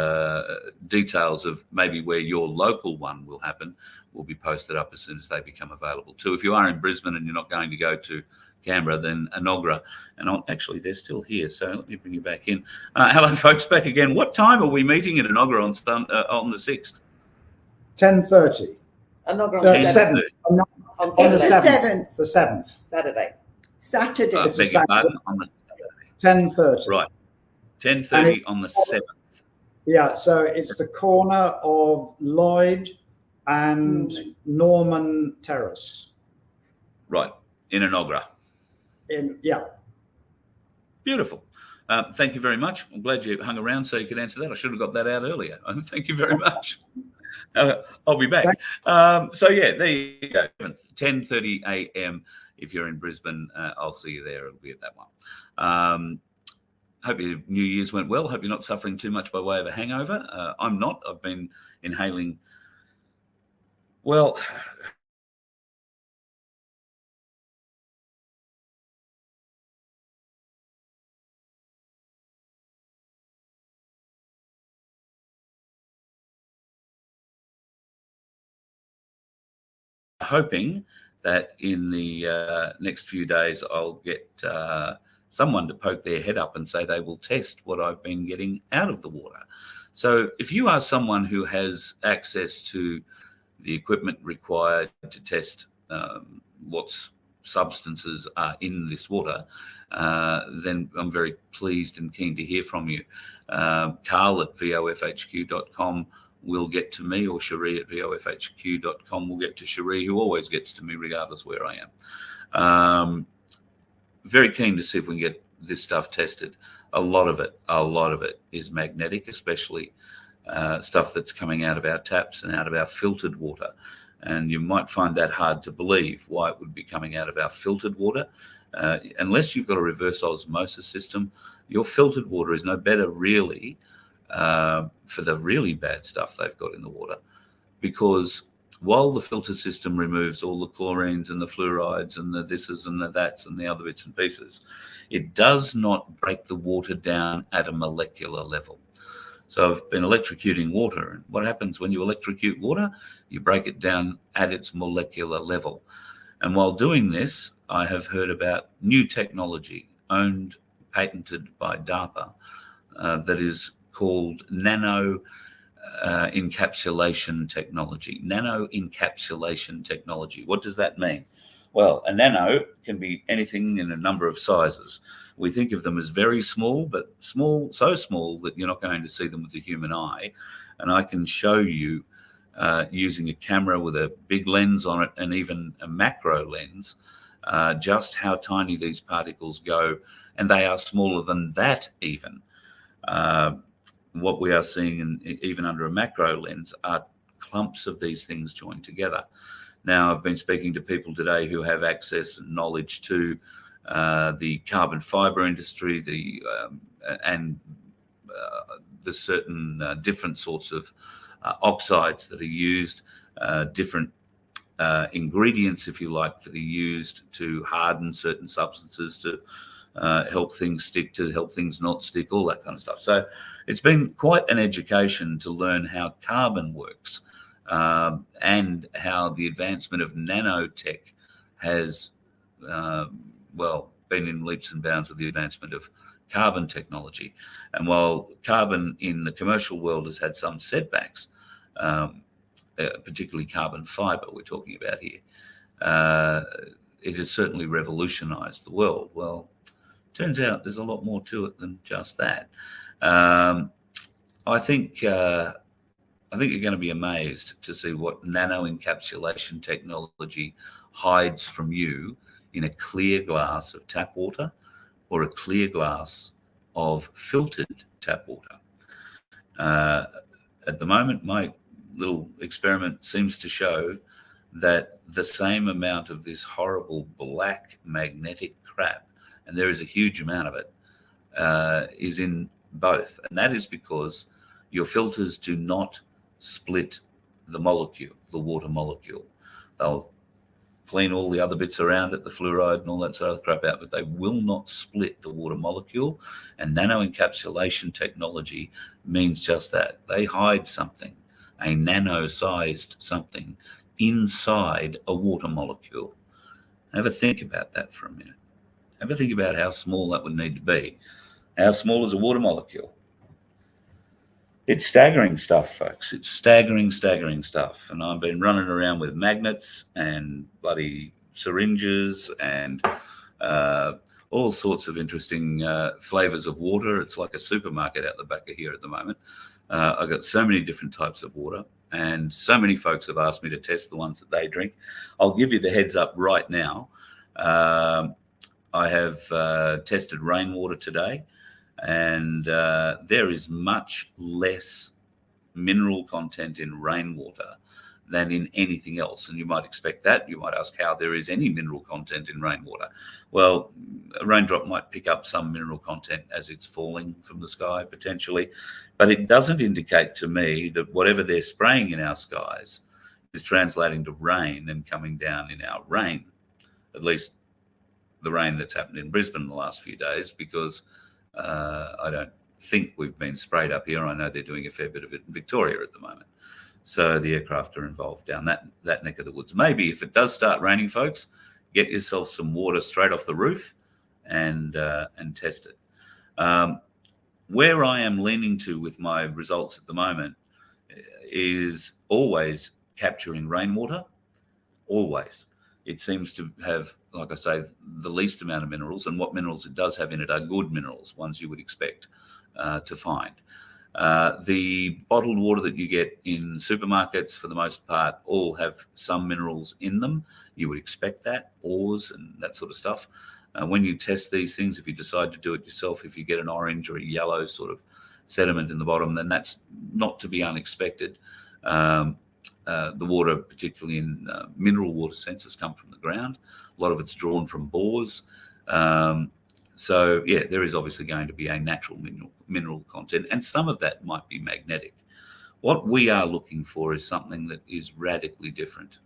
details of maybe where your local one will happen will be posted up as soon as they become available too. If you are in Brisbane and you're not going to go to Canberra, then Enoggera, and actually they're still here, so let me bring you back in. Hello, folks, back again. What time are we meeting at Enoggera on the 6th? 10:30. Enoggera The on Saturday. 7th. On It's the Saturday. 7th. The 7th. Saturday. Saturday. It's a Beg your Saturday. pardon, on the Saturday. 10:30. Right, 10:30 on the 7th. Yeah, so it's the corner of Lloyd and Norman Terrace. Right, in Enoggera. Yeah. Beautiful. Thank you very much. I'm glad you hung around so you could answer that. I should have got that out earlier. Thank you very much. I'll be back. So yeah, there you go. 10:30 a.m. If you're in Brisbane, I'll see you there. It'll be at that one. Hope your New Year's went well. Hope you're not suffering too much by way of a hangover. I'm not. I've been inhaling, well, hoping that in the next few days I'll get someone to poke their head up and say they will test what I've been getting out of the water. So if you are someone who has access to the equipment required to test what substances are in this water, then I'm very pleased and keen to hear from you. Carl at vofhq.com will get to me, or Cherie at vofhq.com will get to Cherie, who always gets to me regardless where I am. Very keen to see if we can get this stuff tested. A lot of it is magnetic, especially stuff that's coming out of our taps and out of our filtered water. And you might find that hard to believe why it would be coming out of our filtered water. Unless you've got a reverse osmosis system, your filtered water is no better really for the really bad stuff they've got in the water, because while the filter system removes all the chlorines and the fluorides and the thises and the that's and the other bits and pieces, it does not break the water down at a molecular level. So I've been electrocuting water, and what happens when you electrocute water? You break it down at its molecular level. And while doing this, I have heard about new technology owned, patented by DARPA, that is called nano encapsulation technology. Nano encapsulation technology. What does that mean? Well, a nano can be anything in a number of sizes. We think of them as very small, but small, so small that you're not going to see them with the human eye. And I can show you using a camera with a big lens on it and even a macro lens, just how tiny these particles go. And they are smaller than that even. What we are seeing, even under a macro lens, are clumps of these things joined together. Now, I've been speaking to people today who have access and knowledge to the carbon fiber industry, and the certain different sorts of oxides that are used, different ingredients, if you like, that are used to harden certain substances, to help things stick, to help things not stick, all that kind of stuff. So it's been quite an education to learn how carbon works, and how the advancement of nanotech has, been in leaps and bounds with the advancement of carbon technology. And while carbon in the commercial world has had some setbacks, particularly carbon fiber we're talking about here, it has certainly revolutionized the world. Well, turns out there's a lot more to it than just that. I think you're going to be amazed to see what nano-encapsulation technology hides from you in a clear glass of tap water or a clear glass of filtered tap water. At the moment, my little experiment seems to show that the same amount of this horrible black magnetic crap, and there is a huge amount of it, is in both. And that is because your filters do not split the molecule, the water molecule. They'll clean all the other bits around it, the fluoride and all that sort of crap out, but they will not split the water molecule. And nano-encapsulation technology means just that. They hide something, a nano-sized something, inside a water molecule. Have a think about that for a minute. Have a think about how small that would need to be. How small is a water molecule? It's staggering stuff, folks. It's staggering stuff. And I've been running around with magnets and bloody syringes and all sorts of interesting flavors of water. It's like a supermarket out the back of here at the moment. I've got so many different types of water, and so many folks have asked me to test the ones that they drink. I'll give you the heads up right now. I have tested rainwater today, and there is much less mineral content in rainwater than in anything else. And you might expect that. You might ask how there is any mineral content in rainwater. Well, a raindrop might pick up some mineral content as it's falling from the sky, potentially, but it doesn't indicate to me that whatever they're spraying in our skies is translating to rain and coming down in our rain, at least the rain that's happened in Brisbane in the last few days, because I don't think we've been sprayed up here. I know they're doing a fair bit of it in Victoria at the moment. So the aircraft are involved down that neck of the woods. Maybe if it does start raining, folks, get yourself some water straight off the roof and test it. Where I am leaning to with my results at the moment is always capturing rainwater, always. It seems to have, like I say, the least amount of minerals, and what minerals it does have in it are good minerals, ones you would expect to find. The bottled water that you get in supermarkets, for the most part, all have some minerals in them. You would expect that, ores and that sort of stuff. When you test these things, if you decide to do it yourself, if you get an orange or a yellow sort of sediment in the bottom, then that's not to be unexpected. The water, particularly in mineral water sensors, come from the ground. A lot of it's drawn from bores. So, yeah, there is obviously going to be a natural mineral content, and some of that might be magnetic. What we are looking for is something that is radically different,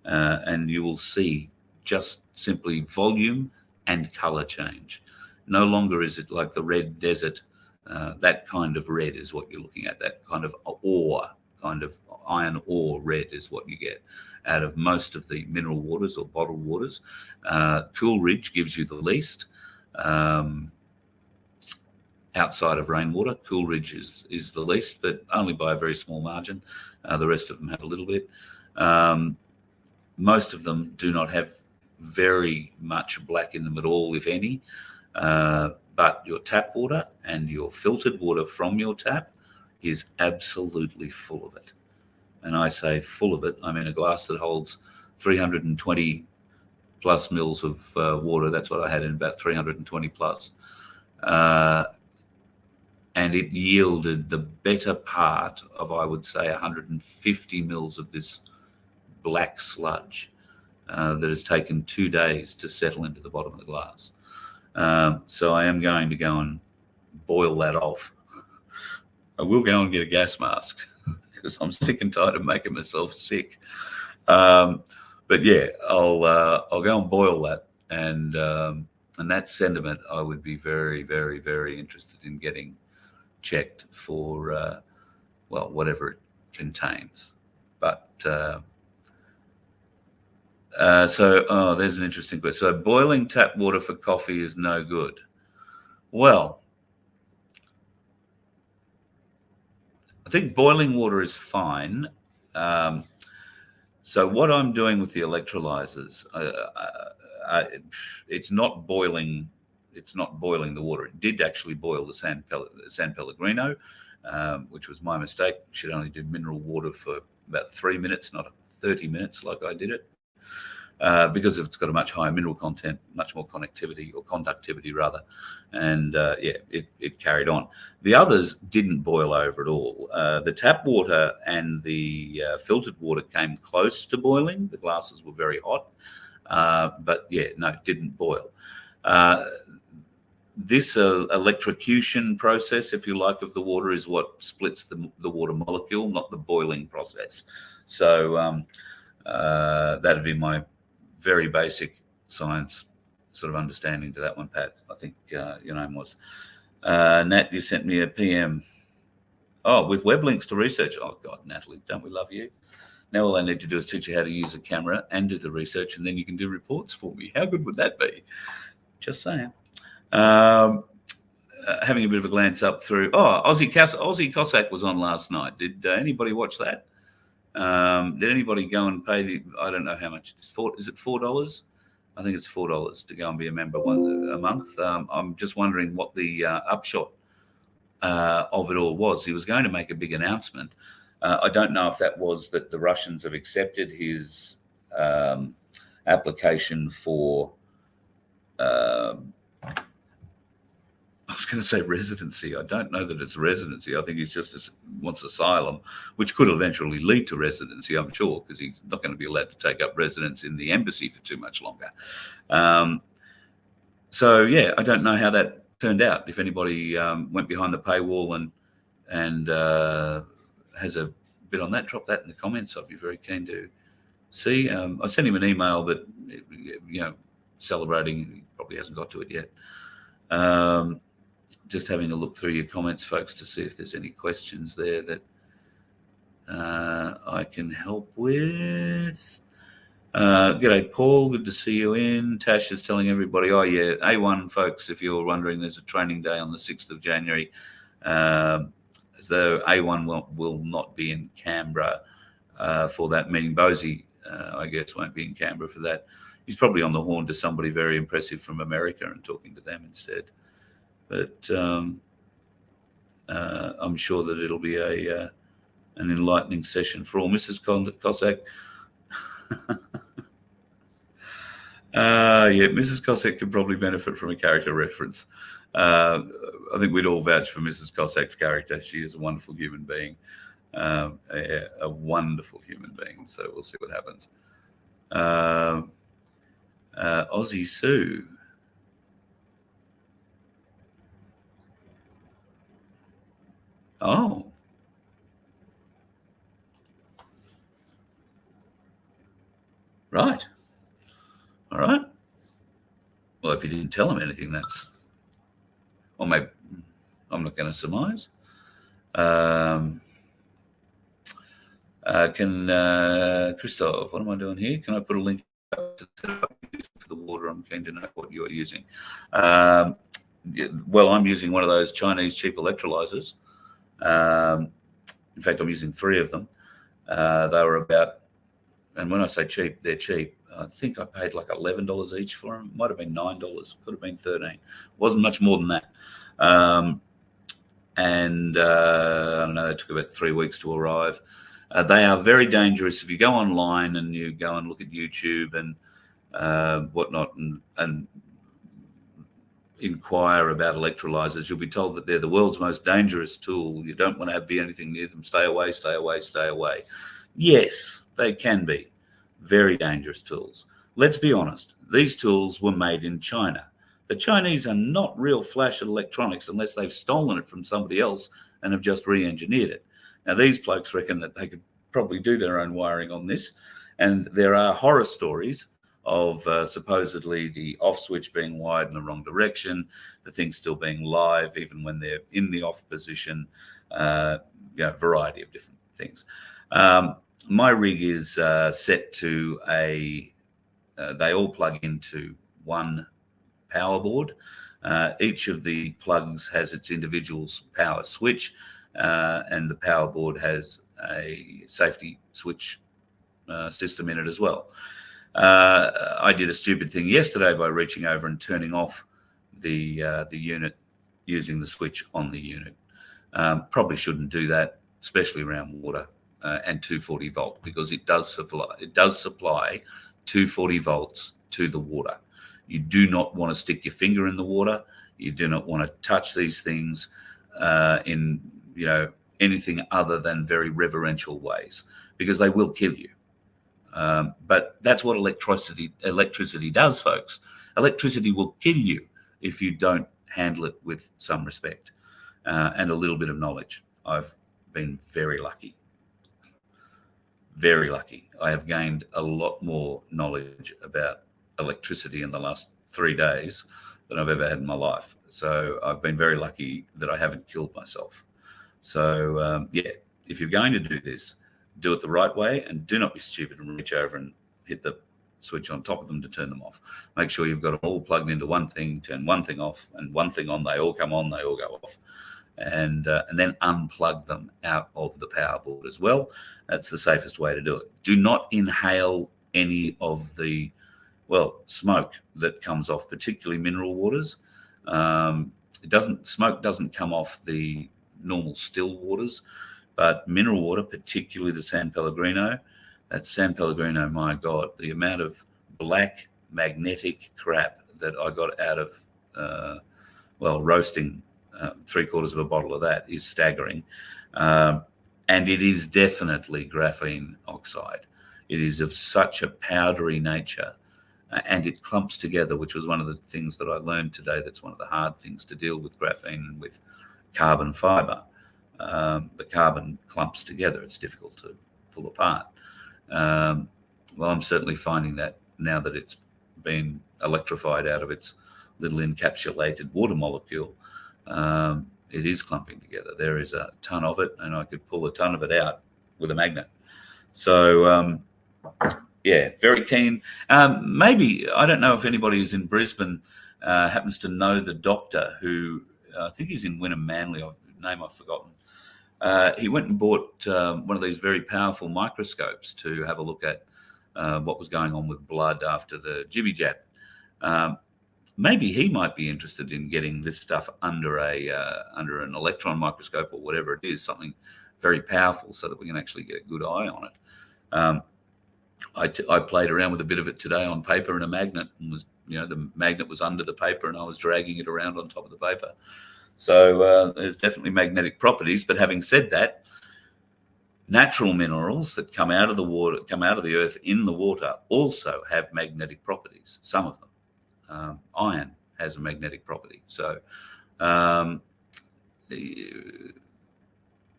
and you will see just simply volume and color change. No longer is it like the red desert. That kind of red is what you're looking at. That kind of ore, kind of iron ore red is what you get out of most of the mineral waters or bottled waters. Coolridge gives you the least. Outside of rainwater, Coolridge is the least, but only by a very small margin. The rest of them have a little bit. Most of them do not have very much black in them at all, if any. But your tap water and your filtered water from your tap is absolutely full of it. And I say full of it, I mean a glass that holds 320 plus mils of water. That's what I had in, about 320 plus. And it yielded the better part of, I would say, 150 mils of this black sludge that has taken 2 days to settle into the bottom of the glass. So I am going to go and boil that off. I will go and get a gas mask because I'm sick and tired of making myself sick. But yeah, I'll go and boil that, and that sediment I would be very, very, very interested in getting checked for, whatever it contains. But There's an interesting question. So boiling tap water for coffee is no good. Well, I think boiling water is fine. So what I'm doing with the electrolyzers, it's not boiling. It's not boiling the water. It did actually boil the San Pellegrino, which was my mistake. Should only do mineral water for about 3 minutes, not 30 minutes like I did it. Because it's got a much higher mineral content, much more connectivity or conductivity rather, and it carried on. The others didn't boil over at all. The tap water and the filtered water came close to boiling. The glasses were very hot, but it didn't boil. This electrocution process, if you like, of the water is what splits the water molecule, not the boiling process. So that'd be my very basic science sort of understanding to that one, Pat. I think your name was. Nat, you sent me a PM. Oh, with web links to research. Oh, God, Natalie, don't we love you? Now all I need to do is teach you how to use a camera and do the research, and then you can do reports for me. How good would that be? Just saying. Having a bit of a glance up through. Oh, Aussie Cossack was on last night. Did anybody watch that? Did anybody go and pay I don't know how much it is. Is it $4? I think it's $4 to go and be a member a month. I'm just wondering what the upshot of it all was. He was going to make a big announcement. I don't know if that was that the Russians have accepted his application for I was going to say residency. I don't know that it's residency. I think he's just wants asylum, which could eventually lead to residency, I'm sure, because he's not going to be allowed to take up residence in the embassy for too much longer. I don't know how that turned out. If anybody went behind the paywall and has a bit on that, drop that in the comments. I'd be very keen to see. I sent him an email, but celebrating. He probably hasn't got to it yet. Just having a look through your comments, folks, to see if there's any questions there that I can help with. G'day, Paul. Good to see you in. Tash is telling everybody, A1, folks, if you're wondering, there's a training day on the 6th of January. As though A1 will not be in Canberra for that meeting. Bosie, I guess, won't be in Canberra for that. He's probably on the horn to somebody very impressive from America and talking to them instead. But I'm sure that it'll be an enlightening session for all. Mrs. Cossack. Mrs. Cossack could probably benefit from a character reference. I think we'd all vouch for Mrs. Cossack's character. She is a wonderful human being, a wonderful human being. So we'll see what happens. Aussie Sue. Oh. Right. All right. Well, if you didn't tell him anything, that's... Or maybe... I'm not going to surmise. Christoph, what am I doing here? Can I put a link to the setup for the water? I'm keen to know what you're using. Well, I'm using one of those Chinese cheap electrolyzers. In fact, I'm using 3 of them. They were about, and when I say cheap, they're cheap. I think I paid like $11 each for them. Might have been $9. Could have been 13. Wasn't much more than that. I don't know, it took about 3 weeks to arrive. They are very dangerous. If you go online and you go and look at YouTube and whatnot and inquire about electrolyzers, you'll be told that they're the world's most dangerous tool. You don't want to be anything near them. Stay away, stay away, stay away. Yes, they can be very dangerous tools. Let's be honest. These tools were made in China. The Chinese are not real flash at electronics unless they've stolen it from somebody else and have just re-engineered it. Now, these blokes reckon that they could probably do their own wiring on this. And there are horror stories of supposedly the off switch being wired in the wrong direction, the thing still being live even when they're in the off position, variety of different things. My rig is set to a they all plug into one power board. Each of the plugs has its individual power switch, and the power board has a safety switch system in it as well. I did a stupid thing yesterday by reaching over and turning off the unit using the switch on the unit. Probably shouldn't do that, especially around water and 240 volt, because it does supply 240 volts to the water. You do not want to stick your finger in the water. You do not want to touch these things in anything other than very reverential ways, because they will kill you. But that's what electricity does, folks. Electricity will kill you if you don't handle it with some respect and a little bit of knowledge. I've been very lucky. Very lucky. I have gained a lot more knowledge about electricity in the last 3 days than I've ever had in my life. So I've been very lucky that I haven't killed myself. So if you're going to do this, do it the right way, and do not be stupid and reach over and hit the switch on top of them to turn them off. Make sure you've got them all plugged into one thing, turn one thing off and one thing on. They all come on, they all go off. And then unplug them out of the power board as well. That's the safest way to do it. Do not inhale any of the smoke that comes off, particularly mineral waters. Smoke doesn't come off the normal still waters, but mineral water, particularly the San Pellegrino, that San Pellegrino, my God, the amount of black magnetic crap that I got out of roasting 3/4 of a bottle of that is staggering. And it is definitely graphene oxide. It is of such a powdery nature, and it clumps together, which was one of the things that I learned today. That's one of the hard things to deal with graphene and with carbon fiber. The carbon clumps together. It's difficult to pull apart. I'm certainly finding that now that it's been electrified out of its little encapsulated water molecule, it is clumping together. There is a ton of it, and I could pull a ton of it out with a magnet. So, very keen. Maybe, I don't know if anybody who's in Brisbane happens to know the doctor who, I think he's in Wynnum Manly, name I've forgotten. He went and bought one of these very powerful microscopes to have a look at what was going on with blood after the jibby jab. Maybe he might be interested in getting this stuff under an electron microscope or whatever it is, something very powerful, so that we can actually get a good eye on it. I played around with a bit of it today on paper and a magnet, and the magnet was under the paper, and I was dragging it around on top of the paper. So there's definitely magnetic properties. But having said that, natural minerals that come out of the water, come out of the earth in the water, also have magnetic properties. Some of them. Iron has a magnetic property. So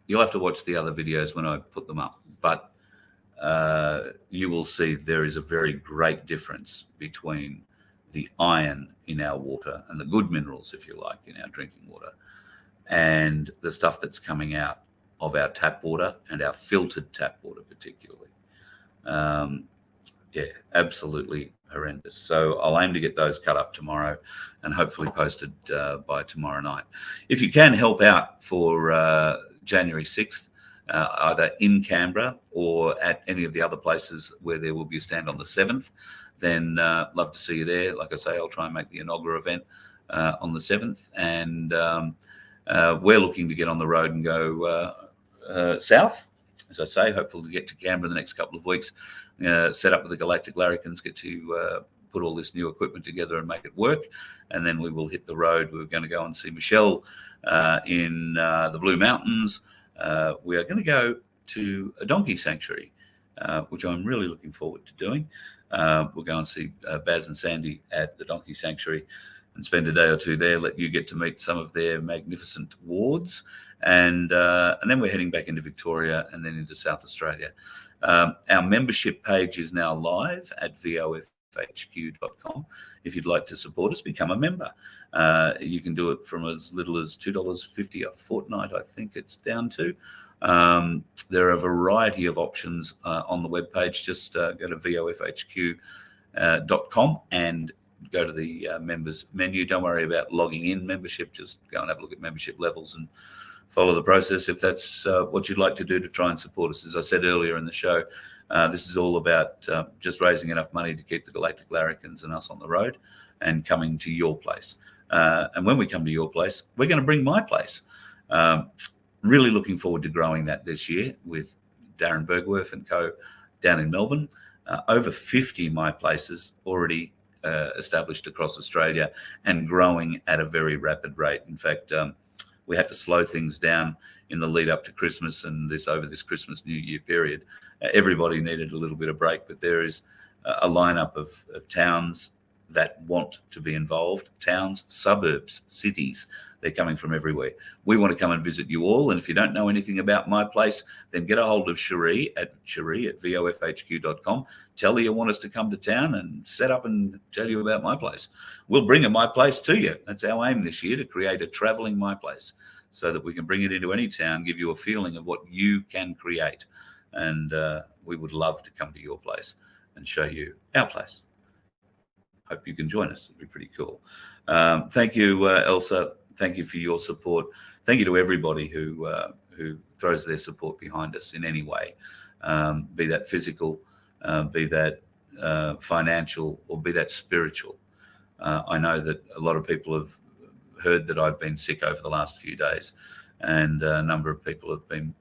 you'll have to watch the other videos when I put them up. But you will see there is a very great difference between the iron in our water and the good minerals, if you like, in our drinking water, and the stuff that's coming out of our tap water and our filtered tap water particularly. Absolutely horrendous. So I'll aim to get those cut up tomorrow and hopefully posted by tomorrow night. If you can help out for January 6th, either in Canberra or at any of the other places where there will be a stand on the 7th, then love to see you there. Like I say, I'll try and make the inaugural event on the 7th. And we're looking to get on the road and go south. As I say, hopefully to get to Canberra in the next couple of weeks, set up with the Galactic Larrikins, get to put all this new equipment together and make it work. And then we will hit the road. We're going to go and see Michelle in the Blue Mountains. We are going to go to a donkey sanctuary, which I'm really looking forward to doing. We'll go and see Baz and Sandy at the donkey sanctuary and spend a day or two there, let you get to meet some of their magnificent wards. And then we're heading back into Victoria and then into South Australia. Our membership page is now live at VoFHQ.com. If you'd like to support us, become a member. You can do it from as little as $2.50 a fortnight, I think it's down to. There are a variety of options on the webpage. Just go to VoFHQ .com and go to the members menu. Don't worry about logging in membership. Just go and have a look at membership levels and follow the process if that's what you'd like to do to try and support us. As I said earlier in the show, this is all about just raising enough money to keep the Galactic Larrikins and us on the road and coming to your place. And when we come to your place, we're going to bring my place. Really looking forward to growing that this year with Darren Bergwerf and co down in Melbourne. Over 50 my places already established across Australia and growing at a very rapid rate. In fact, we had to slow things down in the lead up to Christmas and over this Christmas New Year period. Everybody needed a little bit of break, but there is a lineup of towns that want to be involved. Towns, suburbs, cities, they're coming from everywhere. We want to come and visit you all. And if you don't know anything about my place, then get a hold of Cherie at vofhq.com. Tell her you want us to come to town and set up and tell you about my place. We'll bring a my place to you. That's our aim this year, to create a traveling my place so that we can bring it into any town, give you a feeling of what you can create. And we would love to come to your place and show you our place. Hope you can join us. It'd be pretty cool. Thank you, Elsa. Thank you for your support. Thank you to everybody who throws their support behind us in any way, be that physical, be that financial, or be that spiritual. I know that a lot of people have heard that I've been sick over the last few days, and a number of people have been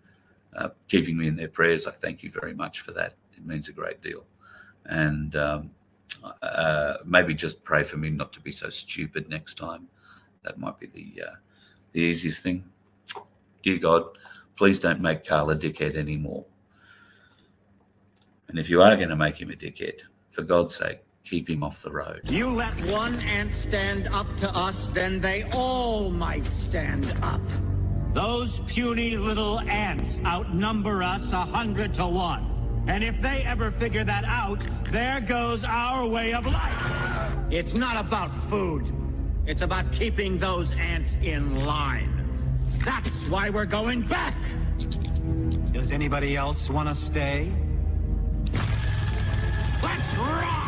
keeping me in their prayers. I thank you very much for that. It means a great deal. And maybe just pray for me not to be so stupid next time. That might be the easiest thing. Dear God, please don't make Carl a dickhead anymore. And if you are going to make him a dickhead, for God's sake, keep him off the road. You let one ant stand up to us, then they all might stand up. Those puny little ants outnumber us 100 to 1. And if they ever figure that out, there goes our way of life. It's not about food. It's about keeping those ants in line. That's why we're going back. Does anybody else want to stay? Let's rock!